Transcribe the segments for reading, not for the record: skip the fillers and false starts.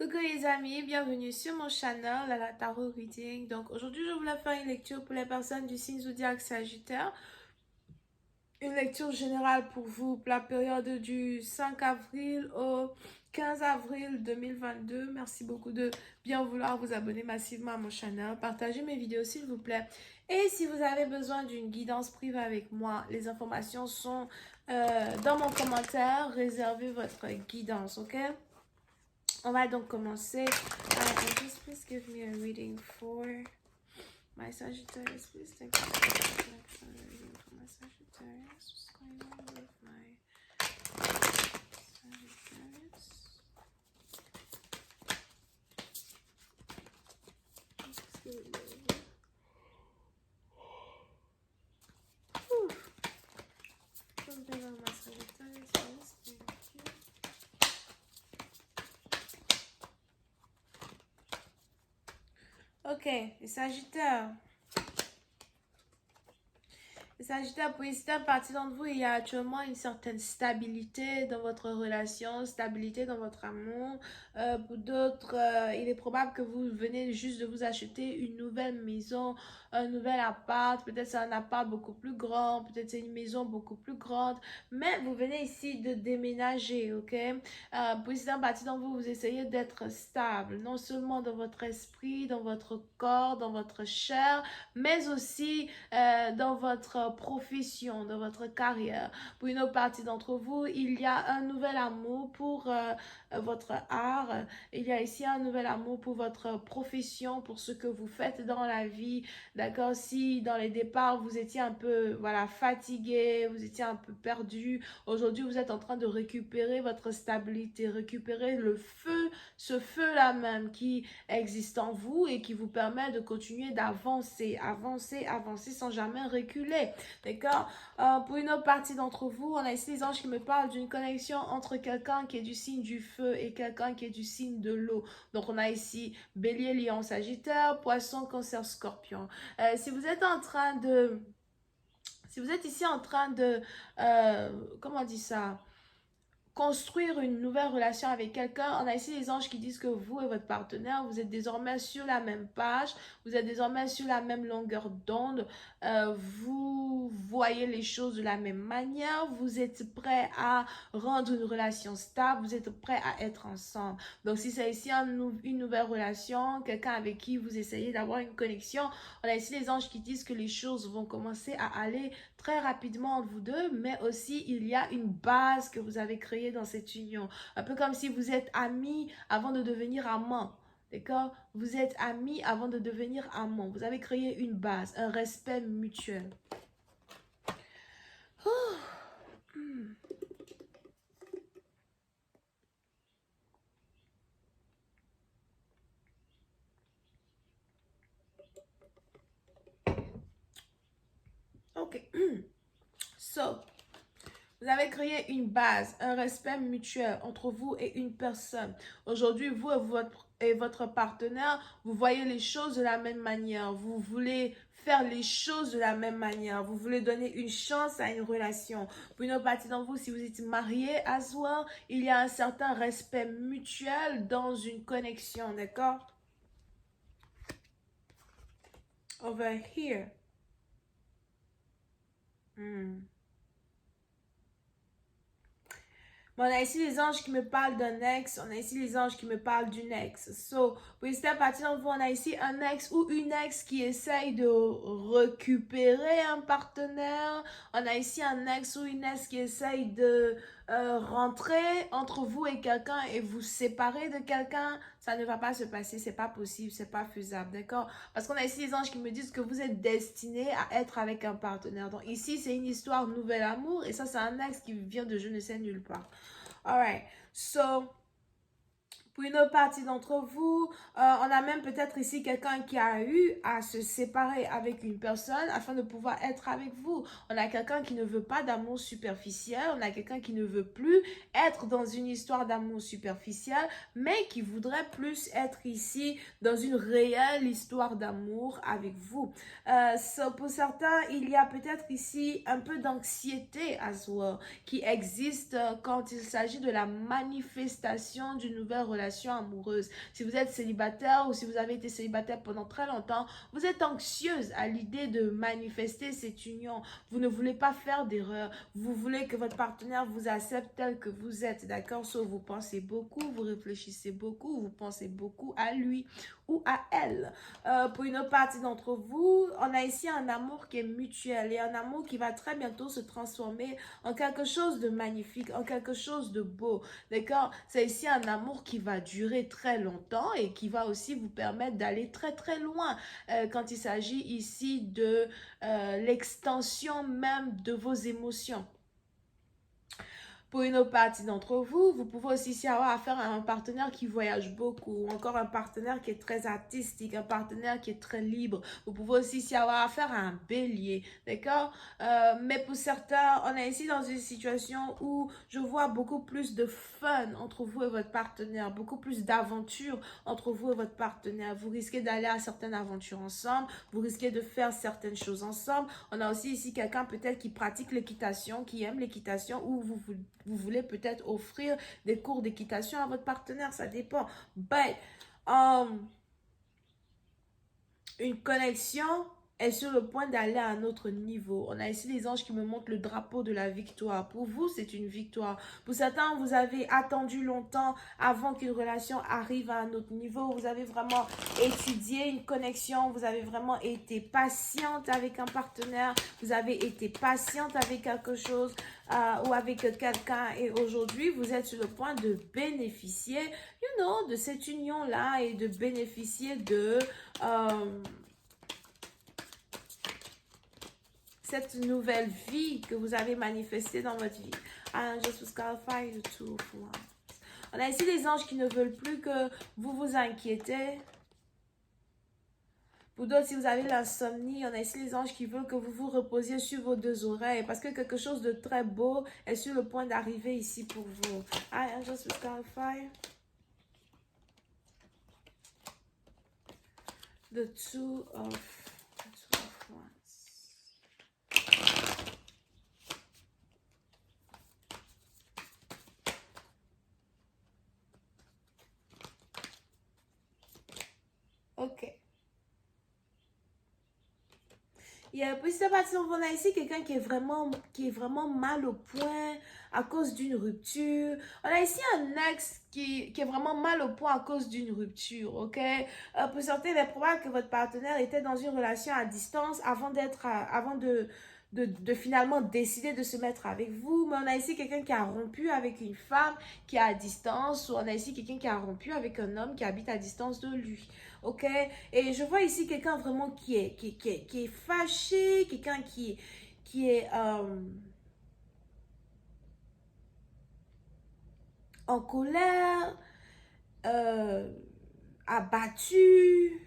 Coucou les amis, bienvenue sur mon channel, la Tarot Reading. Donc aujourd'hui, je voulais faire une lecture pour les personnes du signe zodiaque Sagittaire. Une lecture générale pour vous pour la période du 5 avril au 15 avril 2022. Merci beaucoup de bien vouloir vous abonner massivement à mon channel. Partagez mes vidéos s'il vous plaît. Et si vous avez besoin d'une guidance privée avec moi, les informations sont dans mon commentaire. Réservez votre guidance, ok? On va donc commencer. Just please give me a reading for my Sagittarius. Please thank you for a reading for my Sagittarius. What's going on with my Sagittarius? Just give it a little. Something on my Sagittarius. Yes, thank you. Ok, les Sagittaires. Les Sagittaires, pour une certaine partie d'entre vous, il y a actuellement une certaine stabilité dans votre relation, stabilité dans votre amour. Pour d'autres, il est probable que vous venez juste de vous acheter une nouvelle maison, un nouvel appart. Peut-être c'est un appart beaucoup plus grand, peut-être c'est une maison beaucoup plus grande. Mais vous venez ici de déménager, ok? Pour une certaine partie d'entre vous, vous essayez d'être stable, non seulement dans votre esprit, dans votre corps, dans votre chair, mais aussi dans votre profession, dans votre carrière. Pour une autre partie d'entre vous, il y a un nouvel amour pour votre art. Il y a ici un nouvel amour pour votre profession, pour ce que vous faites dans la vie. D'accord? Si dans les départs, vous étiez un peu fatigué, vous étiez un peu perdu, aujourd'hui, vous êtes en train de récupérer votre stabilité, récupérer le feu, ce feu-là même qui existe en vous et qui vous permet de continuer d'avancer, avancer, avancer sans jamais reculer. D'accord? Pour une autre partie d'entre vous, on a ici les anges qui me parlent d'une connexion entre quelqu'un qui est du signe du feu et quelqu'un qui est du signe de l'eau. Donc, on a ici Bélier, Lion, Sagittaire, Poisson, Cancer, Scorpion. Si vous êtes en train de... Si vous êtes ici en train de... comment on dit ça? Construire une nouvelle relation avec quelqu'un, on a ici les anges qui disent que vous et votre partenaire, vous êtes désormais sur la même page, vous êtes désormais sur la même longueur d'onde, vous voyez les choses de la même manière, vous êtes prêt à rendre une relation stable, vous êtes prêt à être ensemble. Donc si c'est ici une nouvelle relation, quelqu'un avec qui vous essayez d'avoir une connexion, on a ici les anges qui disent que les choses vont commencer à aller très rapidement entre vous deux, mais aussi il y a une base que vous avez créée dans cette union. Un peu comme si vous êtes amis avant de devenir amants. D'accord? Vous êtes amis avant de devenir amants. Vous avez créé une base, un respect mutuel. Oh. Ok. So, vous avez créé une base, un respect mutuel entre vous et une personne. Aujourd'hui, vous et votre partenaire, vous voyez les choses de la même manière. Vous voulez faire les choses de la même manière. Vous voulez donner une chance à une relation. Pour une autre partie d'entre vous, si vous êtes marié à soi, il y a un certain respect mutuel dans une connexion, d'accord? Over here. On a ici les anges qui me parlent d'un ex, on a ici les anges qui me parlent d'une ex. So, pour cette partie d'entre vous, on a ici un ex ou une ex qui essaye de récupérer un partenaire. On a ici un ex ou une ex qui essaye de rentrer entre vous et quelqu'un et vous séparer de quelqu'un. Ça ne va pas se passer, c'est pas possible, c'est pas faisable, d'accord? Parce qu'on a ici les anges qui me disent que vous êtes destiné à être avec un partenaire. Donc ici, c'est une histoire nouvel amour et ça, c'est un ex qui vient de je ne sais nulle part. Alright, so pour une autre partie d'entre vous, on a même peut-être ici quelqu'un qui a eu à se séparer avec une personne afin de pouvoir être avec vous. On a quelqu'un qui ne veut pas d'amour superficiel, on a quelqu'un qui ne veut plus être dans une histoire d'amour superficiel, mais qui voudrait plus être ici dans une réelle histoire d'amour avec vous. So pour certains, il y a peut-être ici un peu d'anxiété as well qui existe quand il s'agit de la manifestation d'une nouvelle relation relation amoureuse. Si vous êtes célibataire ou si vous avez été célibataire pendant très longtemps, vous êtes anxieuse à l'idée de manifester cette union. Vous ne voulez pas faire d'erreur. Vous voulez que votre partenaire vous accepte tel que vous êtes, d'accord? Sauf vous pensez beaucoup, vous réfléchissez beaucoup, vous pensez beaucoup à lui ou à elle. Pour une autre partie d'entre vous, on a ici un amour qui est mutuel et un amour qui va très bientôt se transformer en quelque chose de magnifique, en quelque chose de beau, d'accord? C'est ici un amour qui va durer très longtemps et qui va aussi vous permettre d'aller très très loin quand il s'agit ici de l'extension même de vos émotions. Pour une autre partie d'entre vous, vous pouvez aussi avoir affaire à un partenaire qui voyage beaucoup, ou encore un partenaire qui est très artistique, un partenaire qui est très libre. Vous pouvez aussi avoir affaire à un bélier, d'accord? Mais pour certains, on est ici dans une situation où je vois beaucoup plus de fun entre vous et votre partenaire, beaucoup plus d'aventure entre vous et votre partenaire. Vous risquez d'aller à certaines aventures ensemble, vous risquez de faire certaines choses ensemble. On a aussi ici quelqu'un peut-être qui pratique l'équitation, qui aime l'équitation, ou vous voulez peut-être offrir des cours d'équitation à votre partenaire, ça dépend. But, une connexion est sur le point d'aller à un autre niveau. On a ici les anges qui me montrent le drapeau de la victoire. Pour vous, c'est une victoire. Pour certains, vous avez attendu longtemps avant qu'une relation arrive à un autre niveau. Vous avez vraiment étudié une connexion. Vous avez vraiment été patiente avec un partenaire. Vous avez été patiente avec quelque chose ou avec quelqu'un. Et aujourd'hui, vous êtes sur le point de bénéficier, de cette union-là et de bénéficier de... cette nouvelle vie que vous avez manifestée dans votre vie. On a ici les anges qui ne veulent plus que vous vous inquiétez. Pour d'autres, si vous avez l'insomnie, on a ici les anges qui veulent que vous vous reposiez sur vos deux oreilles parce que quelque chose de très beau est sur le point d'arriver ici pour vous. Angels will clarify. The two of wands. Ok. Puis c'est parti, on a ici quelqu'un qui est vraiment mal au point à cause d'une rupture. On a ici un ex qui est vraiment mal au point à cause d'une rupture, ok? Pour certains, il est probable que votre partenaire était dans une relation à distance avant de finalement décider de se mettre avec vous. Mais on a ici quelqu'un qui a rompu avec une femme qui est à distance, ou on a ici quelqu'un qui a rompu avec un homme qui habite à distance de lui. Ok? Et je vois ici quelqu'un vraiment qui est fâché, quelqu'un qui est en colère, abattu.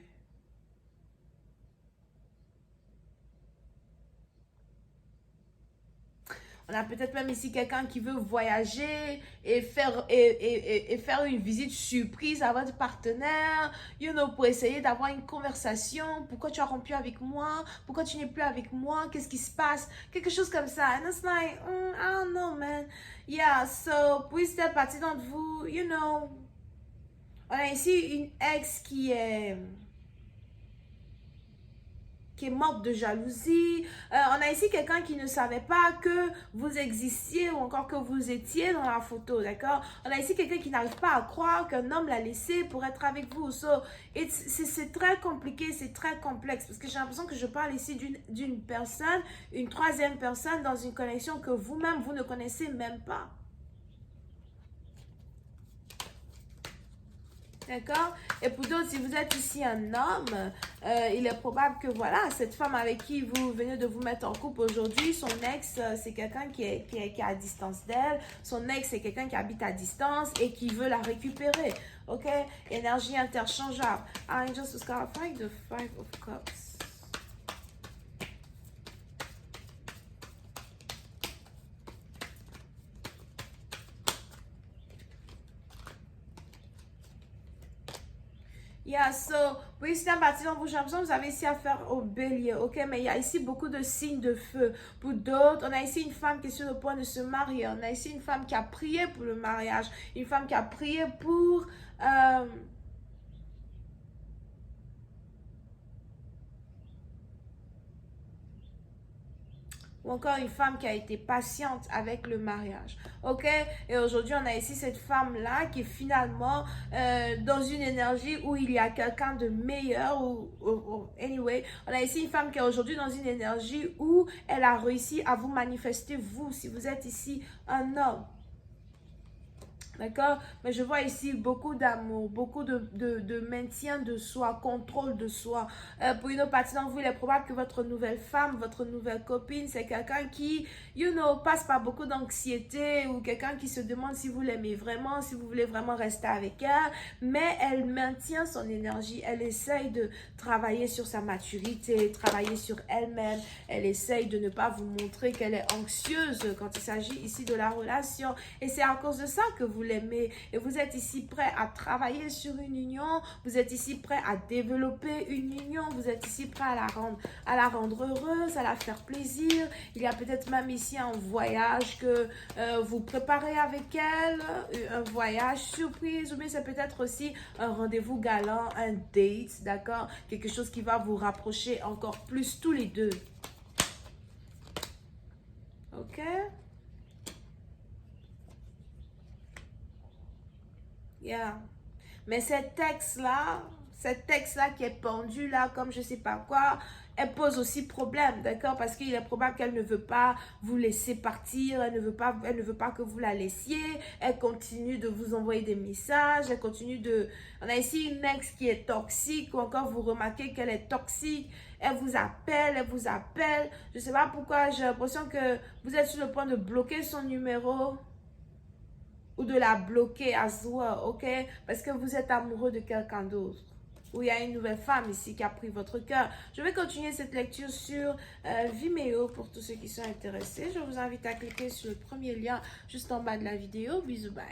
On a peut-être même ici quelqu'un qui veut voyager et faire une visite surprise à votre partenaire, pour essayer d'avoir une conversation. Pourquoi tu as rompu avec moi? Pourquoi tu n'es plus avec moi? Qu'est-ce qui se passe? Quelque chose comme ça. And it's like, I don't know, man. Yeah, so, puis cette partie d'entre vous, on a ici une ex qui est morte de jalousie. On a ici quelqu'un qui ne savait pas que vous existiez ou encore que vous étiez dans la photo, d'accord? On a ici quelqu'un qui n'arrive pas à croire qu'un homme l'a laissé pour être avec vous. So, c'est très compliqué, c'est très complexe parce que j'ai l'impression que je parle ici d'une personne, une troisième personne dans une connexion que vous-même, vous ne connaissez même pas. D'accord? Et pour d'autres, si vous êtes ici un homme, il est probable que voilà, cette femme avec qui vous venez de vous mettre en couple aujourd'hui, son ex, c'est quelqu'un qui est à distance d'elle. Son ex, c'est quelqu'un qui habite à distance et qui veut la récupérer. Ok? Énergie interchangeable. Angels was clarifying the Five of Cups. Yeah, so, oui, c'est un parti dans vos chansons, vous avez ici affaire au bélier, ok? Mais il y a ici beaucoup de signes de feu. Pour d'autres, on a ici une femme qui est sur le point de se marier. On a ici une femme qui a prié pour le mariage. Une femme qui a prié pour... euh, ou encore une femme qui a été patiente avec le mariage. Ok? Et aujourd'hui, on a ici cette femme-là qui est finalement dans une énergie où il y a quelqu'un de meilleur. Anyway, on a ici une femme qui est aujourd'hui dans une énergie où elle a réussi à vous manifester, vous, si vous êtes ici un homme. D'accord? Mais je vois ici beaucoup d'amour, beaucoup de maintien de soi, contrôle de soi. Pour une autre partie d'entre vous, il est probable que votre nouvelle femme, votre nouvelle copine, c'est quelqu'un qui, passe par beaucoup d'anxiété ou quelqu'un qui se demande si vous l'aimez vraiment, si vous voulez vraiment rester avec elle. Mais elle maintient son énergie. Elle essaye de travailler sur sa maturité, travailler sur elle-même. Elle essaye de ne pas vous montrer qu'elle est anxieuse quand il s'agit ici de la relation. Et c'est à cause de ça que vous l'aimez et vous êtes ici prêt à travailler sur une union, vous êtes ici prêt à développer une union, vous êtes ici prêt à la rendre heureuse, à la faire plaisir. Il y a peut-être même ici un voyage que vous préparez avec elle, un voyage surprise, ou bien c'est peut-être aussi un rendez-vous galant, un date, d'accord? Quelque chose qui va vous rapprocher encore plus tous les deux. Ok? Yeah. Mais cette texte-là qui est pendue là, comme je sais pas quoi, elle pose aussi problème, d'accord? Parce qu'il est probable qu'elle ne veut pas vous laisser partir, elle ne veut pas que vous la laissiez, elle continue de vous envoyer des messages, elle continue de... On a ici une ex qui est toxique, ou encore vous remarquez qu'elle est toxique, elle vous appelle. Je sais pas pourquoi, j'ai l'impression que vous êtes sur le point de bloquer son numéro ou de la bloquer à soi, ok? Parce que vous êtes amoureux de quelqu'un d'autre. Ou il y a une nouvelle femme ici qui a pris votre cœur. Je vais continuer cette lecture sur Vimeo pour tous ceux qui sont intéressés. Je vous invite à cliquer sur le premier lien juste en bas de la vidéo. Bisous, bye.